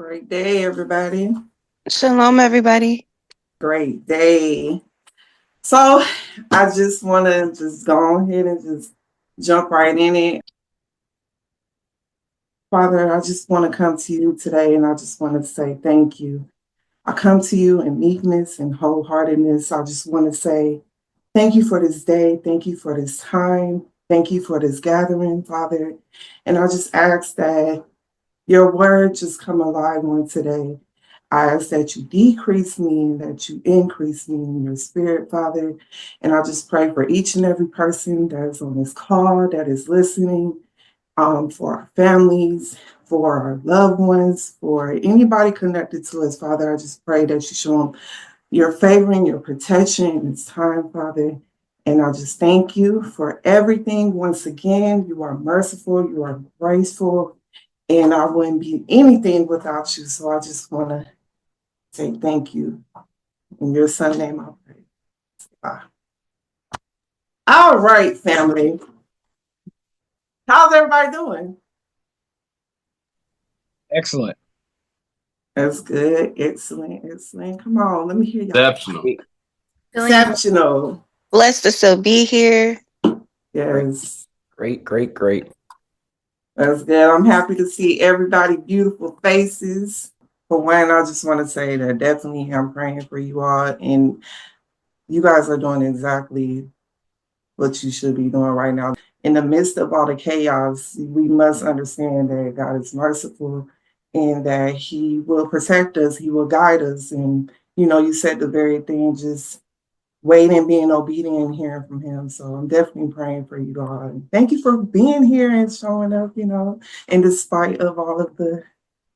Great day, everybody. Shalom, everybody. Great day. So I just want to just go ahead and just jump right in it. Father, I just want to come to you today and I just want to say thank you. I come to you in meekness and wholeheartedness. I just want to say thank you for this day. Thank you for this time. Thank you for this gathering, Father. And I just ask that your word just come alive on today. I ask that you decrease me and that you increase me in your spirit, Father. And I just pray for each and every person that is on this call, that is listening, for our families, for our loved ones, for anybody connected to us, Father. I just pray that you show them your favor and your protection in this time, Father. And I just thank you for everything. Once again, you are merciful, you are graceful, and I wouldn't be anything without you. So I just want to say thank you. In your son's name, I pray. Bye. All right, family. How's everybody doing? Excellent. That's good. Excellent. Excellent. Come on, let me hear y'all. Exceptional. Exceptional. Blessed to still be here. Yes. Great. That's good. I'm happy to see everybody beautiful faces. For one, I just want to say that definitely I'm praying for you all. And you guys are doing exactly what you should be doing right now. In the midst of all the chaos, we must understand that God is merciful and that He will protect us, He will guide us. And, you said the very thing, just waiting, being obedient, and hearing from Him. So I'm definitely praying for you all. And thank you for being here and showing up, in despite of all of the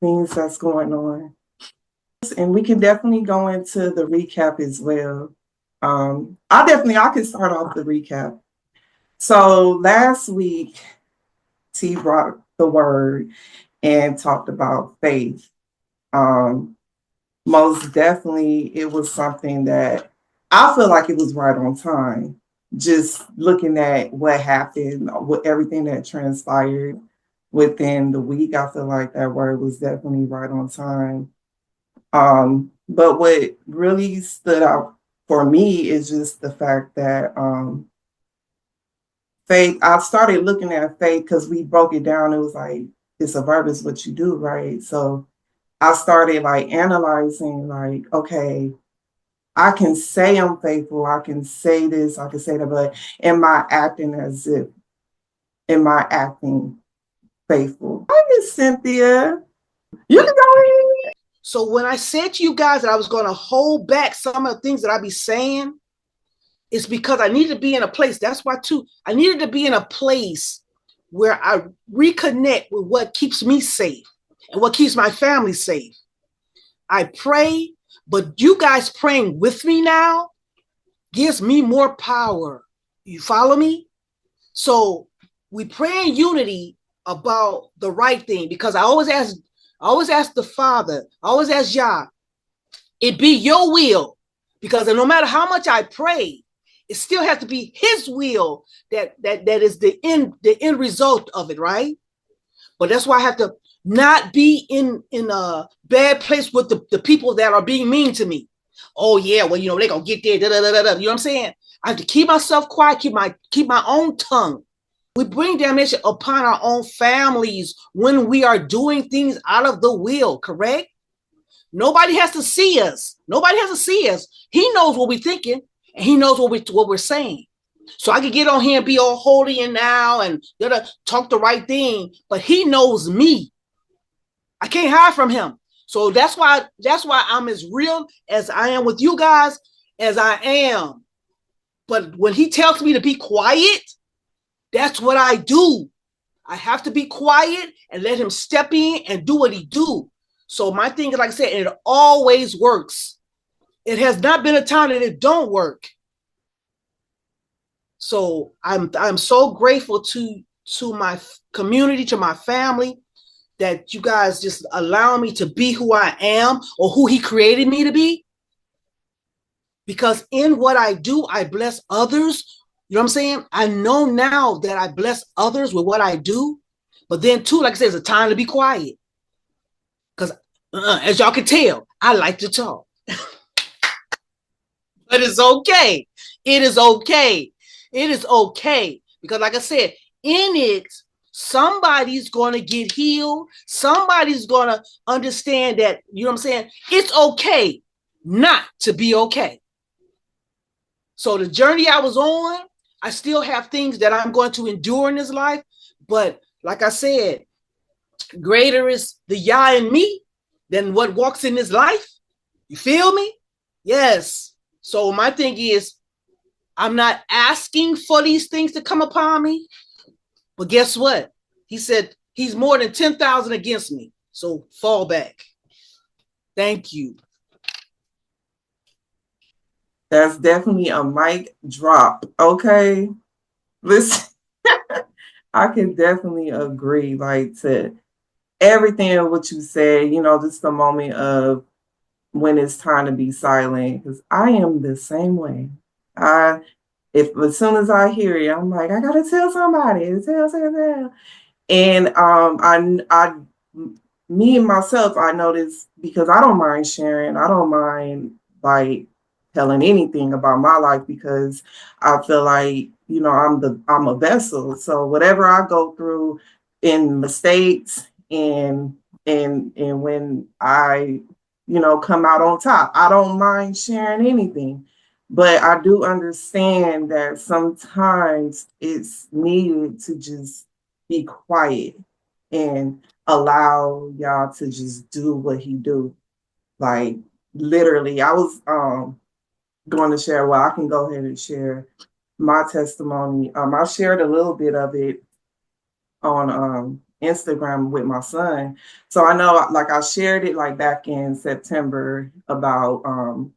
things that's going on. And we can definitely go into the recap as well. I can start off the recap. So last week, T brought the word and talked about faith. Most definitely, it was something that I feel like it was right on time. Just looking at what happened, with everything that transpired within the week, I feel like that word was definitely right on time. But what really stood out for me is just the fact that faith, I started looking at faith because we broke it down. It was like, it's a verb, is what you do, right? So I started like analyzing, like, okay, I can say I'm faithful, I can say this, I can say that, but am I acting faithful? Hi, Miss Cynthia. You can go ahead. So when I said to you guys that I was going to hold back some of the things that I be saying, it's because I needed to be in a place. That's why too, I needed to be in a place where I reconnect with what keeps me safe and what keeps my family safe. I pray, but you guys praying with me now gives me more power. You follow me? So we pray in unity about the right thing, because I always ask the Father, I always ask Yah, it be your will, because no matter how much I pray, it still has to be His will that is the end result of it, right? But that's why I have to not be in a bad place with the people that are being mean to me. Oh yeah, well they're gonna get there. Da, da, da, da, da. You know what I'm saying? I have to keep myself quiet, keep my own tongue. We bring damnation upon our own families when we are doing things out of the will, correct? Nobody has to see us. Nobody has to see us. He knows what we're thinking, and He knows what we're saying. So I can get on here and be all holy and now and talk the right thing, but He knows me. I can't hide from Him. So that's why I'm as real as I am with you guys as I am. But when He tells me to be quiet, that's what I do. I have to be quiet and let Him step in and do what He do. So my thing is, like I said, it always works. It has not been a time that it don't work. So I'm so grateful to my community, to my family, that you guys just allow me to be who I am, or who He created me to be. Because in what I do, I bless others. You know what I'm saying? I know now that I bless others with what I do. But then too, like I said, it's a time to be quiet. Because As y'all can tell, I like to talk. But it's okay. It is okay. It is okay. Because like I said, in it, somebody's going to get healed. Somebody's going to understand that, you know what I'm saying? It's okay not to be okay. So the journey I was on, I still have things that I'm going to endure in this life. But like I said, greater is the Yah in me than what walks in this life. You feel me? Yes. So my thing is, I'm not asking for these things to come upon me. But guess what? He said he's more than 10,000 against me. So fall back. Thank you. That's definitely a mic drop. Okay. Listen, I can definitely agree, like, to everything of what you said, just a moment of when it's time to be silent. Because I am the same way. If as soon as I hear it, I'm like, I gotta tell somebody, tell. And me and myself, I noticed, because I don't mind sharing. I don't mind, like, telling anything about my life, because I feel like, I'm a vessel. So whatever I go through in mistakes, and when I, come out on top, I don't mind sharing anything. But I do understand that sometimes it's needed to just be quiet and allow y'all to just do what he do. Like, literally, I was going to share, well, I can go ahead and share my testimony. I shared a little bit of it on Instagram with my son. So I know, like, I shared it like back in September about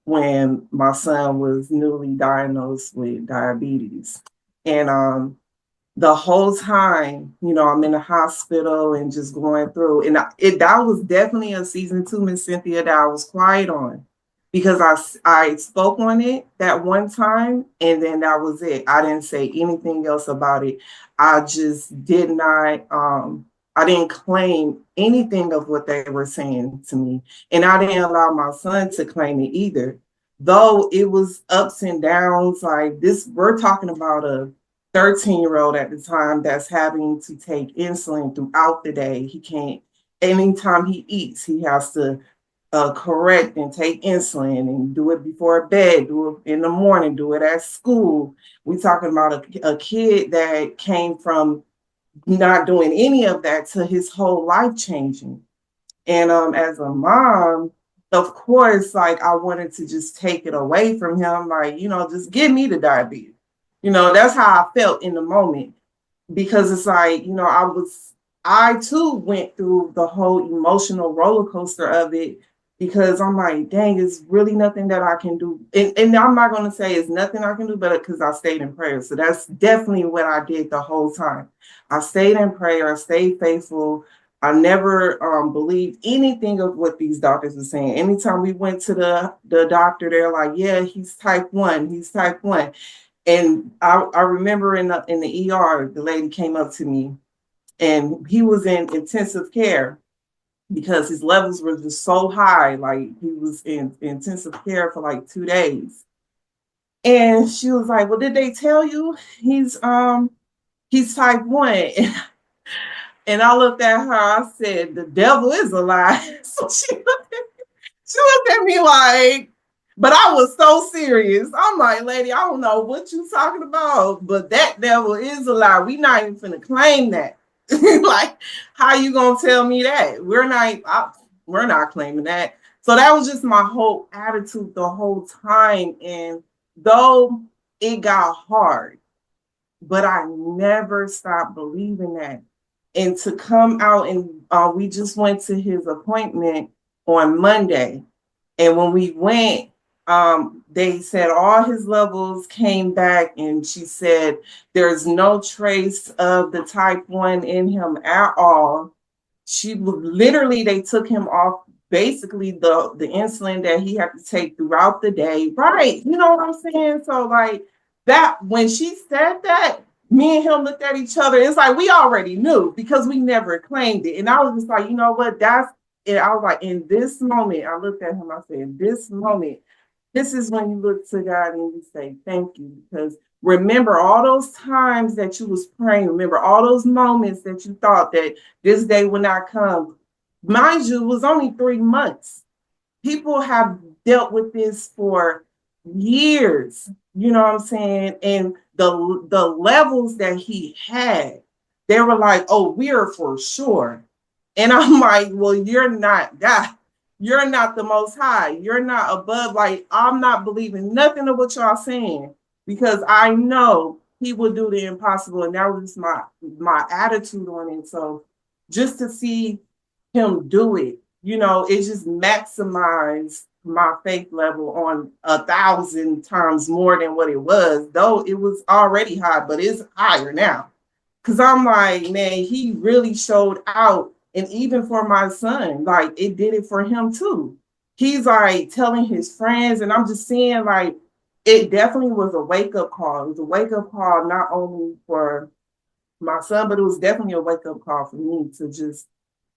when my son was newly diagnosed with diabetes. And the whole time, I'm in the hospital and just going through. And that was definitely a season 2, Miss Cynthia, that I was quiet on, because I spoke on it that one time, and then that was it. I didn't say anything else about it. I just did not. I didn't claim anything of what they were saying to me, and I didn't allow my son to claim it either. Though it was ups and downs, like this, we're talking about a 13-year-old at the time that's having to take insulin throughout the day. He can't, anytime he eats, he has to correct and take insulin, and do it before bed, do it in the morning, do it at school. We're talking about a kid that came from not doing any of that to his whole life changing. And as a mom, of course, like, I wanted to just take it away from him, like, just give me the diabetes. That's how I felt in the moment, because it's like, I too went through the whole emotional roller coaster of it, because I'm like, dang, it's really nothing that I can do. And I'm not going to say it's nothing I can do, but because I stayed in prayer. So that's definitely what I did the whole time. I stayed in prayer, I stayed faithful. I never believed anything of what these doctors were saying. Anytime we went to the doctor, they're like, yeah, he's type 1, he's type 1. And I remember in the ER, the lady came up to me, and he was in intensive care because his levels were just so high. Like, he was in intensive care for like 2 days. And she was like, well, did they tell you he's type 1? And I looked at her, I said, the devil is a lie. So she looked at me like, but I was so serious. I'm like, lady, I don't know what you talking about, but that devil is a lie. We not even finna claim that. Like, how you gonna tell me that? We're not claiming that. So that was just my whole attitude the whole time. And though it got hard, but I never stopped believing that. And to come out, and we just went to his appointment on Monday. And when we went, they said all his levels came back, and she said there's no trace of the type 1 in him at all. Literally, they took him off basically the insulin that he had to take throughout the day. Right. You know what I'm saying? So, like, that, when she said that, me and him looked at each other. It's like we already knew, because we never claimed it. And I was just like, you know what? and I was like, in this moment, I looked at him, I said, this moment, this is when you look to God and you say, thank you. Because remember all those times that you was praying, remember all those moments that you thought that this day would not come. Mind you, it was only 3 months. People have dealt with this for years, you know what I'm saying? And the levels that he had, they were like, oh, we're for sure. And I'm like, well, you're not God. You're not the most high. You're not above. Like, I'm not believing nothing of what y'all saying because I know he will do the impossible. And that was my attitude on it. So just to see him do it, you know, it just maximized my faith level on 1,000 times more than what it was, though it was already high, but it's higher now. Cause I'm like, man, he really showed out. And even for my son, like it did it for him too. He's like telling his friends, and I'm just seeing like it definitely was a wake-up call. It was a wake-up call not only for my son, but it was definitely a wake-up call for me to just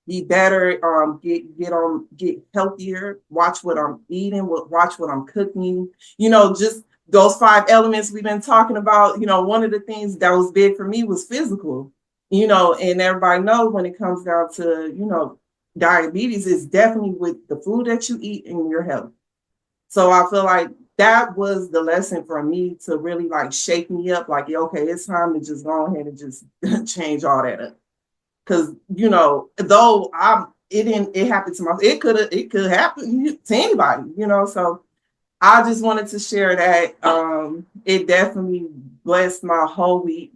be better, get healthier, watch what I'm eating, watch what I'm cooking, you know, just those 5 elements we've been talking about. You know, one of the things that was big for me was physical, you know, and everybody knows when it comes down to, you know, diabetes is definitely with the food that you eat and your health. So I feel like that was the lesson for me to really like shake me up, like, okay, it's time to just go ahead and just change all that up. Cause you know, though it happened to it could happen to anybody, you know. So I just wanted to share that. It definitely blessed my whole week.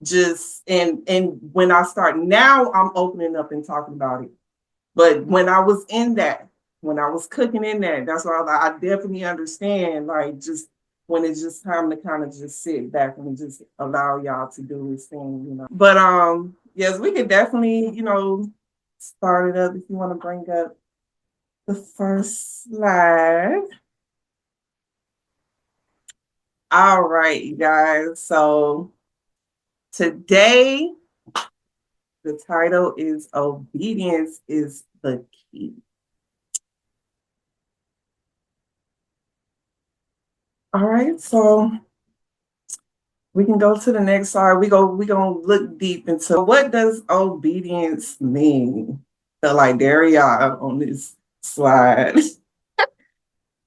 Just and when I start now, I'm opening up and talking about it. But when I was in that, when I was cooking in that, that's why I definitely understand, like, just when it's just time to kind of just sit back and just allow y'all to do this thing, you know. But yes, we could definitely, you know, start it up if you want to bring up the first slide. All right, you guys. So today the title is Obedience is the Key. All right, so we can go to the next slide. We're gonna look deep into what does obedience mean. So like there we are on this slide.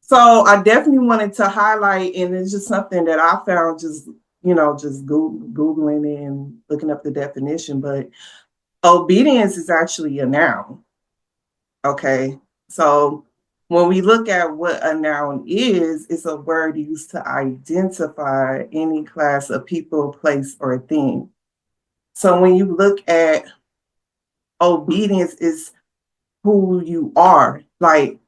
So I definitely wanted to highlight, and it's just something that I found just, you know, just Googling and looking up the definition, but obedience is actually a noun. Okay. So when we look at what a noun is, it's a word used to identify any class of people, place, or thing. So when you look at obedience, is who you are. Like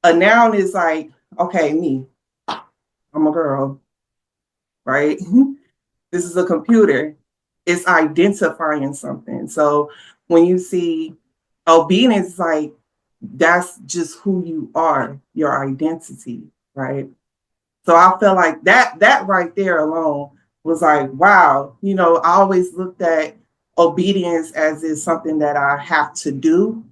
a noun is like, okay, me, I'm a girl, right? This is a computer. It's identifying something. So when you see obedience, like that's just who you are, your identity, right? So I felt like that right there alone was like, wow, you know, I always looked at obedience as is something that I have to do,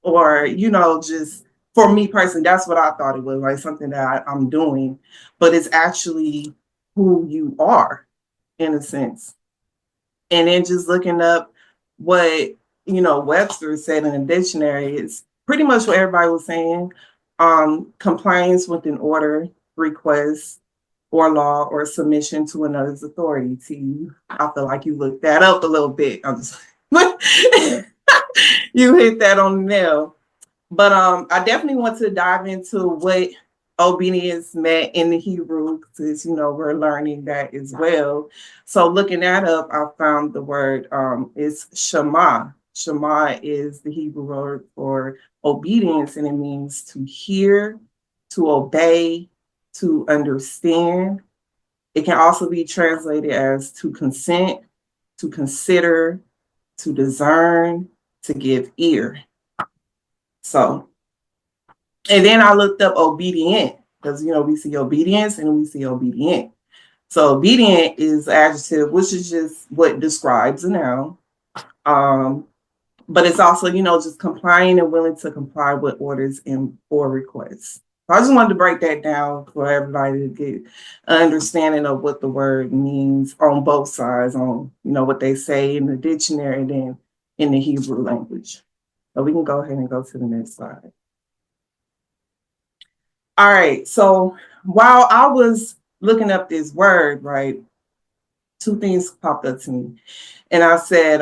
or, you know, just for me personally, that's what I thought it was, like something that I'm doing, but it's actually who you are in a sense. And then just looking up what, you know, Webster said in the dictionary, it's pretty much what everybody was saying. Compliance with an order, request, or law, or submission to another's authority. I feel like you looked that up a little bit. I'm just you hit that on the nail. But I definitely want to dive into what obedience meant in the Hebrew, because, you know, we're learning that as well. So looking that up, I found the word is Shema. Shema is the Hebrew word for obedience, and it means to hear, to obey, to understand. It can also be translated as to consent, to consider, to discern, to give ear. So, and then I looked up obedient, because, you know, we see obedience and we see obedient. So obedient is adjective, which is just what describes a noun. but it's also, just complying and willing to comply with orders and or requests. So I just wanted to break that down for everybody to get an understanding of what the word means on both sides, on, what they say in the dictionary and then in the Hebrew language. So we can go ahead and go to the next slide. All right, so while I was looking up this word, right, two things popped up to me. And I said,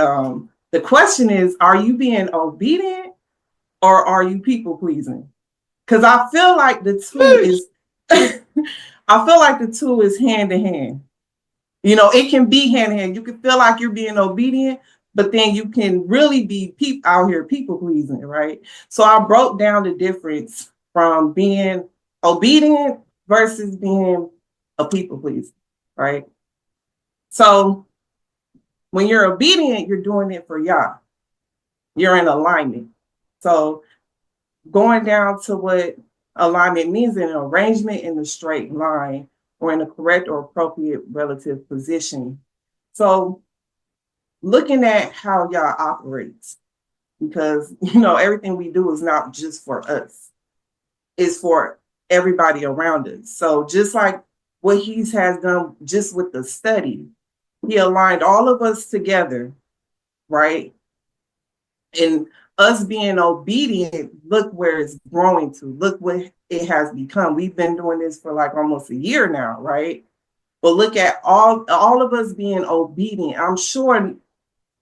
the question is, are you being obedient or are you people pleasing? Because I feel like the two is, I feel like the two is hand in hand. It can be hand in hand. You can feel like you're being obedient, but then you can really be out here people pleasing, right? So I broke down the difference from being obedient versus being a people pleaser, right? So when you're obedient, you're doing it for Yah. You're in alignment. So going down to what alignment means, an arrangement in a straight line or in a correct or appropriate relative position. So looking at how Yah operates, because everything we do is not just for us, it's for everybody around us. So just like what he has done just with the study, he aligned all of us together, right? And us being obedient, look where it's growing to. Look what it has become. We've been doing this for like almost a year now, right? But look at all of us being obedient. I'm sure, I'm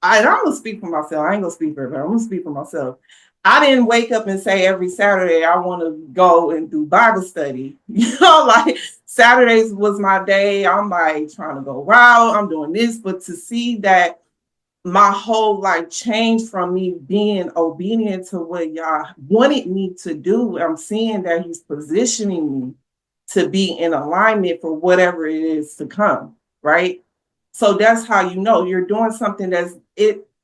gonna speak for myself. I ain't gonna speak for everybody. I'm gonna speak for myself. I didn't wake up and say every Saturday I want to go and do Bible study. Like Saturdays was my day. I'm like trying to go out. I'm doing this, but to see that my whole life changed from me being obedient to what Yah wanted me to do. I'm seeing that he's positioning me to be in alignment for whatever it is to come, right? So that's how you're doing something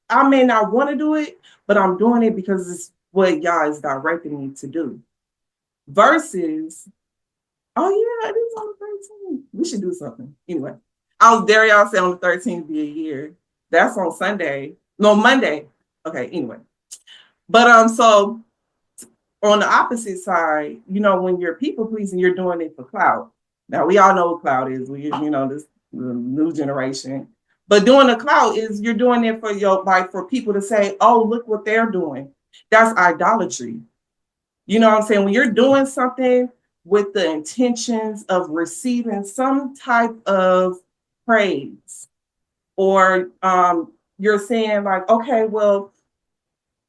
I may not want to do it, but I'm doing it because it's what Yah is directing me to do. Versus, oh yeah, it is on the 13th. We should do something. Anyway, I was there, y'all say on the 13th be a year. That's on Sunday. No, Monday. Okay, anyway. But so on the opposite side, when you're people pleasing, you're doing it for clout. Now we all know what clout is. This new generation. But doing the clout is you're doing it for people to say, oh, look what they're doing. That's idolatry. You know what I'm saying? When you're doing something with the intentions of receiving some type of praise, or you're saying like, okay, well,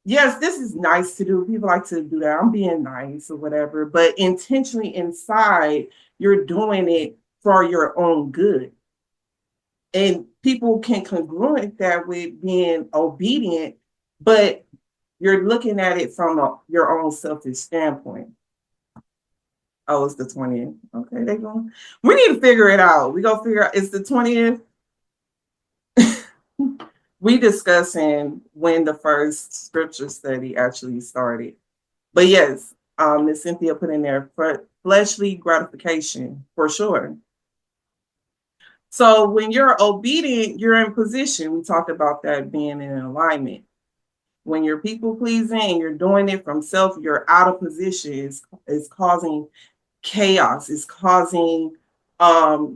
yes, this is nice to do. People like to do that. I'm being nice or whatever, but intentionally inside, you're doing it for your own good. And people can congruent that with being obedient, but you're looking at it from your own selfish standpoint. Oh, it's the 20th. Okay, they're going. We need to figure it out. We go figure out it's the 20th. We discussing when the first scripture study actually started. But yes, Miss Cynthia put in there for fleshly gratification for sure. So when you're obedient, you're in position. We talked about that being in alignment. When you're people pleasing and you're doing it from self, you're out of position. It's causing chaos. It's causing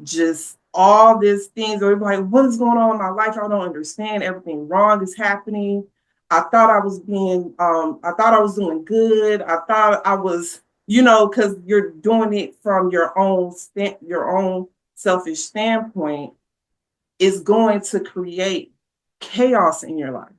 just all these things. Everybody, what is going on in my life? I don't understand. Everything wrong is happening. I thought I was doing good. I thought I was, because you're doing it from your own selfish standpoint, is going to create chaos in your life.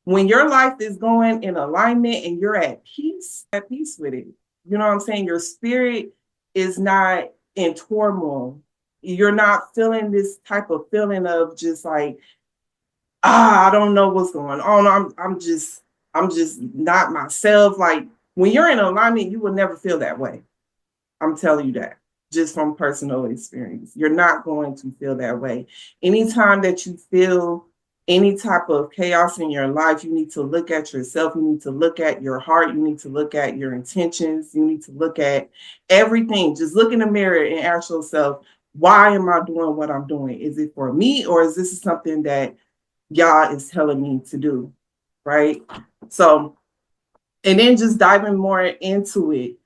When your life is going in alignment and you're at peace with it, you know what I'm saying? Your spirit is not in turmoil. You're not feeling this type of feeling of just like, I don't know what's going on. I'm just not myself. Like when you're in alignment, you will never feel that way. I'm telling you that just from personal experience. You're not going to feel that way. Anytime that you feel any type of chaos in your life, you need to look at yourself. You need to look at your heart. You need to look at your intentions. You need to look at everything. Just look in the mirror and ask yourself, why am I doing what I'm doing? Is it for me, or is this something that God is telling me to do? right? So, and then just diving more into it.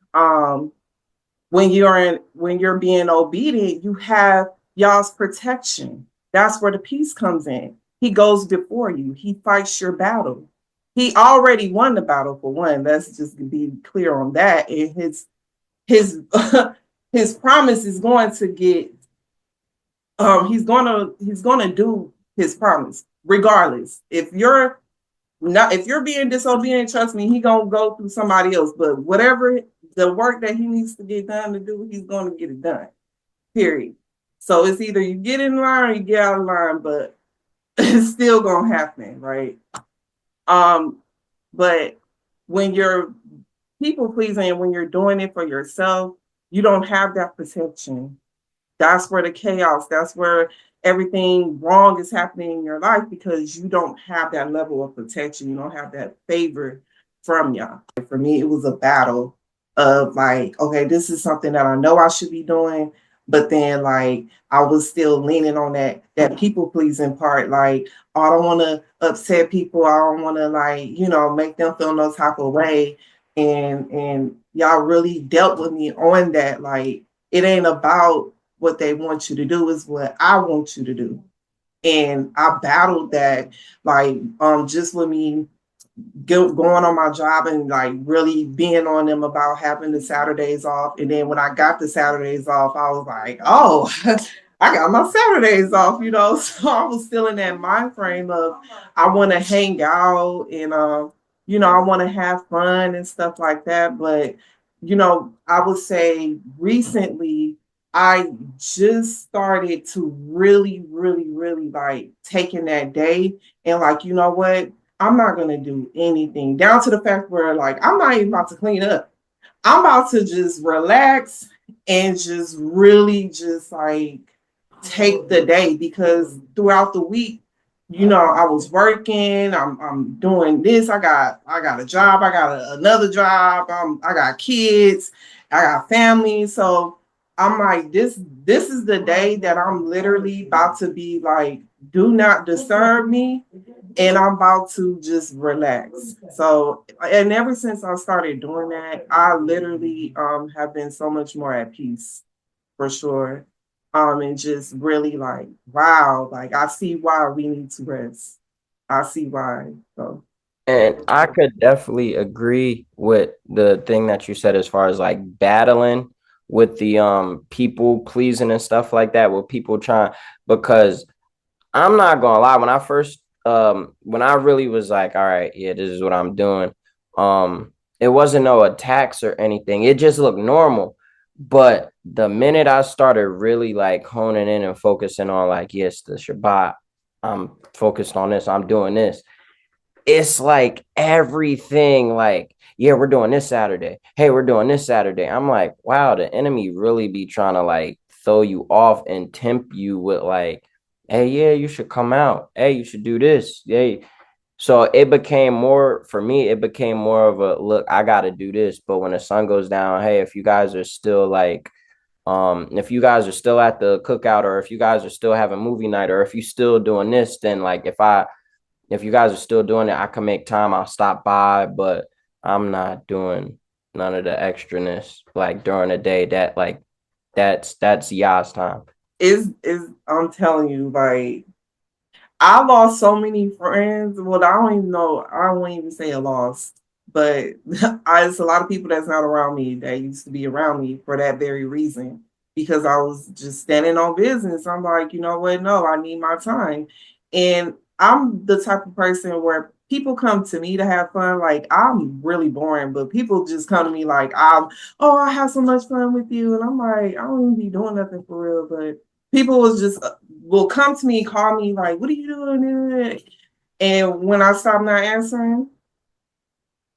When you're being obedient, you have y'all's protection. That's where the peace comes in. He goes before you. He fights your battle. He already won the battle for one. Let's just be clear on that. And his his promise is going to get he's gonna do his promise regardless. If you're being disobedient, trust me, he gonna go through somebody else. But whatever the work that he needs to get done to do, he's gonna get it done. Period. So it's either you get in line or you get out of line, but it's still gonna happen, right? But when you're people pleasing and when you're doing it for yourself, you don't have that protection. That's where the chaos, that's where everything wrong is happening in your life because you don't have that level of protection. You don't have that favor from y'all. For me, it was a battle of like, okay, this is something that I know I should be doing, but then like I was still leaning on that people pleasing part. Like, oh, I don't want to upset people. I don't want to like, make them feel no type of way. And y'all really dealt with me on that. Like, it ain't about what they want you to do, is what I want you to do. And I battled that, like, just with me going on my job and like really being on them about having the Saturdays off. And then when I got the Saturdays off, I was like, oh, I got my Saturdays off, So I was still in that mind frame of I want to hang out and I want to have fun and stuff like that. But I would say recently I just started to really, really, really like taking that day and like, you know what? I'm not going to do anything, down to the fact where like I'm not even about to clean up. I'm about to just relax and just really just like take the day, because throughout the week, I was working, I'm doing this, I got a job, I got another job, I got kids, I got family. So I'm like, this is the day that I'm literally about to be like, do not disturb me, and I'm about to just relax. So, and ever since I started doing that, I literally have been so much more at peace, for sure. And just really like, wow, like I see why we need to rest. I see why. So And I could definitely agree with the thing that you said as far as like battling with the people pleasing and stuff like that, with people trying, because I'm not gonna lie, when I really was like, all right, yeah, this is what I'm doing, it wasn't no attacks or anything. It just looked normal. But the minute I started really like honing in and focusing on like, yes, the Shabbat, I'm focused on this, I'm doing this. It's like everything, like, yeah, we're doing this Saturday. Hey, we're doing this Saturday. I'm like, wow, the enemy really be trying to like throw you off and tempt you with like, hey, yeah, you should come out. Hey, you should do this. Hey. So it became more, for me, it became more of a look, I got to do this. But when the sun goes down, hey, if you guys are still like, if you guys are still at the cookout, or if you guys are still having movie night, or if you still doing this, then like if you guys are still doing it, I can make time. I'll stop by, but I'm not doing none of the extraness like during the day. That like that's y'all's time. is I'm telling you, like I lost so many friends. Well, I don't even know. I won't even say a loss, but it's a lot of people that's not around me that used to be around me for that very reason, because I was just standing on business. I'm like, you know what? No, I need my time. And I'm the type of person where people come to me to have fun. Like, I'm really boring, but people just come to me like, oh, I have so much fun with you. And I'm like, I don't even be doing nothing for real. But people was just will come to me, call me like, what are you doing? And when I stop not answering,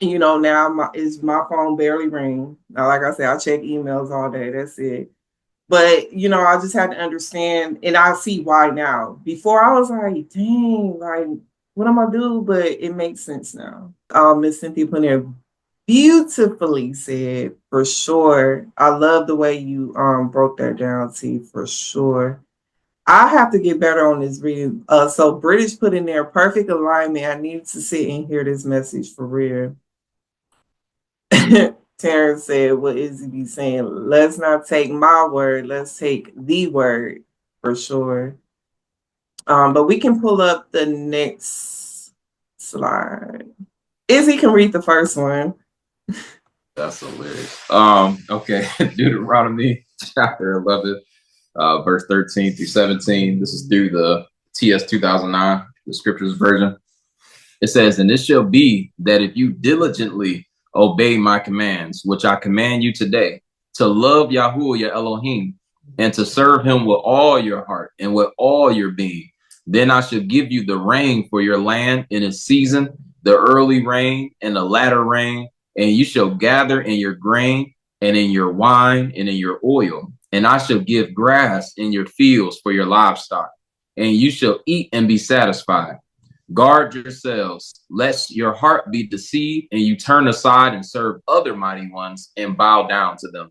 now my phone barely ring. Now, like I said, I check emails all day. That's it. But I just had to understand, and I see why now. Before I was like, dang, like what am I do? But it makes sense now. Miss Cynthia Punier beautifully said, for sure. I love the way you broke that down, T, for sure. I have to get better on this reading. So British put in there perfect alignment. I need to sit and hear this message for real. Terrence said, what is he be saying? Let's not take my word. Let's take the word for sure. But we can pull up the next slide. Izzy can read the first one. That's hilarious. Okay. Deuteronomy chapter 11, verse 13 through 17. This is through the TS 2009, the scriptures version. It says, and it shall be that if you diligently obey my commands, which I command you today, to love Yahuwah your Elohim, and to serve him with all your heart and with all your being, then I shall give you the rain for your land in its season, the early rain and the latter rain, and you shall gather in your grain and in your wine and in your oil. And I shall give grass in your fields for your livestock, and you shall eat and be satisfied. Guard yourselves, lest your heart be deceived, and you turn aside and serve other mighty ones and bow down to them.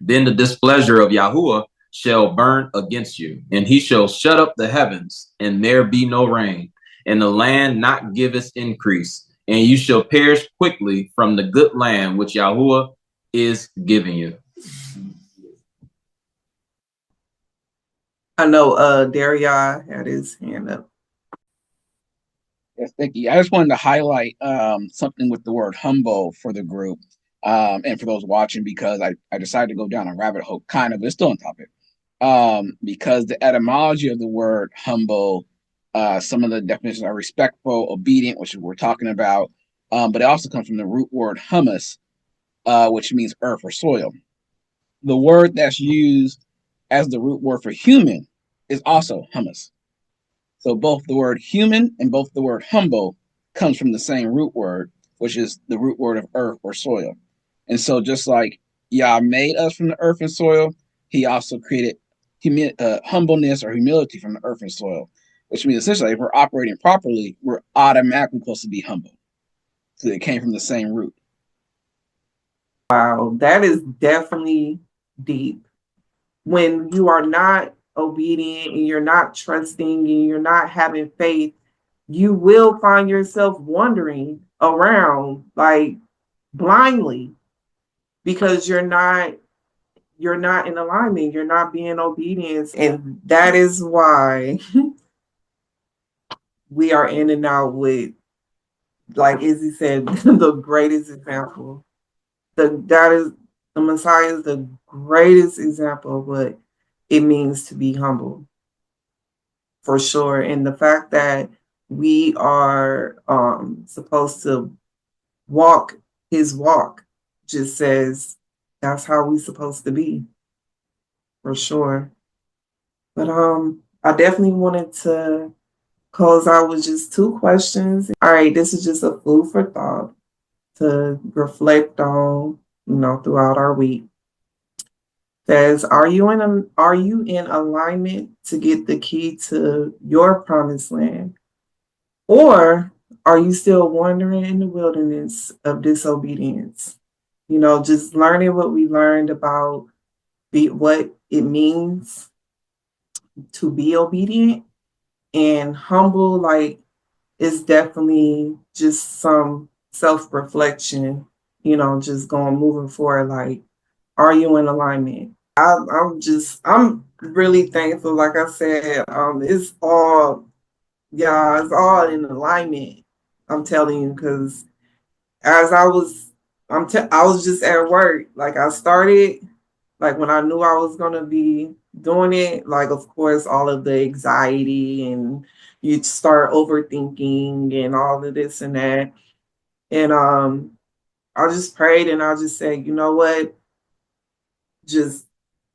Then the displeasure of Yahuwah shall burn against you, and he shall shut up the heavens, and there be no rain, and the land not give its increase, and you shall perish quickly from the good land which Yahuwah is giving you. I know Daria had his hand up. Yes, thank you. I just wanted to highlight something with the word humble for the group and for those watching, because I decided to go down a rabbit hole, kind of, but it's still on topic. Because the etymology of the word humble, some of the definitions are respectful, obedient, which we're talking about, but it also comes from the root word humus, which means earth or soil. The word that's used as the root word for human is also humus. So both the word human and both the word humble comes from the same root word, which is the root word of earth or soil. And so just like Yah made us from the earth and soil, he also created humbleness or humility from the earth and soil, which means essentially if we're operating properly, we're automatically supposed to be humble. So it came from the same root. Wow, that is definitely deep. When you are not obedient and you're not trusting and you're not having faith, you will find yourself wandering around like blindly because you're not in alignment, you're not being obedient. And that is why we are in and out with, like Izzy said, the greatest example. The Messiah is the greatest example of what it means to be humble, for sure. And the fact that we are supposed to walk his walk just says that's how we're supposed to be, for sure. But I definitely wanted to close out with just two questions. All right, this is just a food for thought to reflect on, throughout our week. Says, are you in alignment to get the key to your promised land? Or are you still wandering in the wilderness of disobedience? Just learning what we learned about what it means to be obedient and humble, like it's definitely just some self-reflection, just moving forward, like, are you in alignment? I'm really thankful. Like I said, it's all in alignment. I'm telling you, because as I was just at work. Like I started, like when I knew I was gonna be doing it, like of course all of the anxiety and you'd start overthinking and all of this and that. And I just prayed and I just said, you know what? Just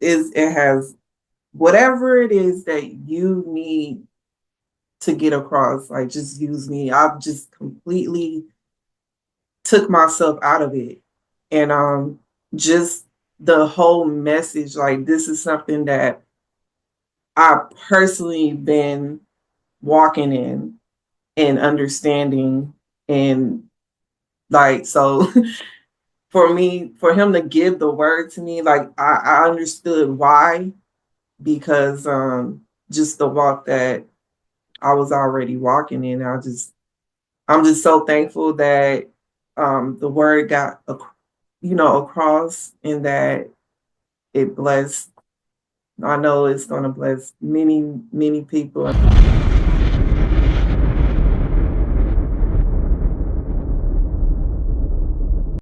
it has whatever it is that you need to get across, like just use me. I've just completely took myself out of it. And just the whole message, like this is something that I personally been walking in and understanding. And like so for him to give the word to me, like I understood why because just the walk that I was already walking in. I'm just so thankful that the word got across, and that it blessed. I know it's going to bless many, many people.